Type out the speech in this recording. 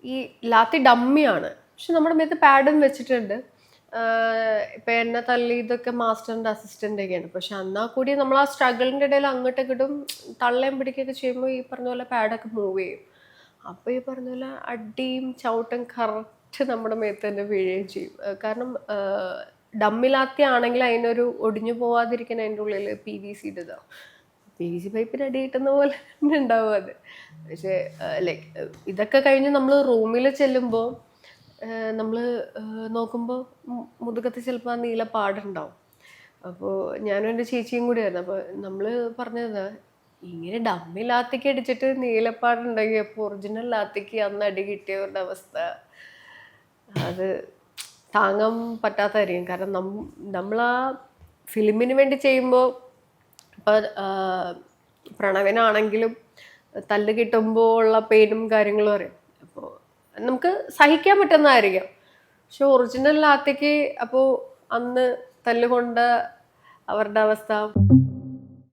ഈ ലാത്തി ഡമ്മിയാണ്, പക്ഷെ നമ്മുടെ മേത്ത് പാഡും വെച്ചിട്ടുണ്ട്. ഇപ്പൊ എന്നെ തല്ലി ഇതൊക്കെ മാസ്റ്ററിന്റെ അസിസ്റ്റന്റ് ഒക്കെയാണ്. പക്ഷെ എന്നാൽ കൂടി നമ്മൾ ആ സ്ട്രഗിളിന്റെ ഇടയിൽ അങ്ങോട്ടും ഇങ്ങോട്ടും തള്ളയും പിടിക്കുകയൊക്കെ ചെയ്യുമ്പോൾ ഈ പറഞ്ഞ പോലെ പാഡൊക്കെ മൂവ് ചെയ്യും. അപ്പൊ ഈ പറഞ്ഞ പോലെ അടിയും ചവിട്ടും കറക്റ്റ് നമ്മുടെ മേത്ത് തന്നെ വീഴുകയും ചെയ്യും. കാരണം ഡമ്മിലാത്തി ആണെങ്കിൽ അതിനൊരു ഒടിഞ്ഞു പോവാതിരിക്കാൻ അതിൻ്റെ ഉള്ളിൽ PVC പൈപ്പിന് അടി കിട്ടുന്ന പോലെ തന്നെ ഉണ്ടാവും അത്. പക്ഷെ ലൈക്ക് ഇതൊക്കെ കഴിഞ്ഞ് നമ്മൾ റൂമിൽ ചെല്ലുമ്പോൾ നമ്മൾ നോക്കുമ്പോൾ മുതുകത്ത് ചിലപ്പോൾ ആ നീല പാടുണ്ടാവും. അപ്പോൾ ഞാനും എൻ്റെ ചേച്ചിയും കൂടിയായിരുന്നു. അപ്പോൾ നമ്മൾ പറഞ്ഞത് ഇങ്ങനെ ഡമ്മി ലാത്തിക്ക് അടിച്ചിട്ട് നീലപ്പാടുണ്ടെങ്കിൽ അപ്പോൾ ഒറിജിനൽ ലാത്തിക്ക് അന്ന് അടി കിട്ടിയവരുടെ അവസ്ഥ അത് താങ്ങാൻ പറ്റാത്തതായിരിക്കും. കാരണം നമ്മൾ ആ ഫിലിമിന് വേണ്ടി ചെയ്യുമ്പോൾ ഇപ്പം പ്രണവിനാണെങ്കിലും തല്ല് കിട്ടുമ്പോൾ ഉള്ള പെയിനും കാര്യങ്ങളും അറിയാം. അപ്പോൾ നമുക്ക് സഹിക്കാൻ പറ്റുന്നതായിരിക്കും. പക്ഷെ ഒറിജിനൽ ലാത്തിക്ക് അപ്പോൾ അന്ന് തല്ലുകൊണ്ട അവരുടെ അവസ്ഥ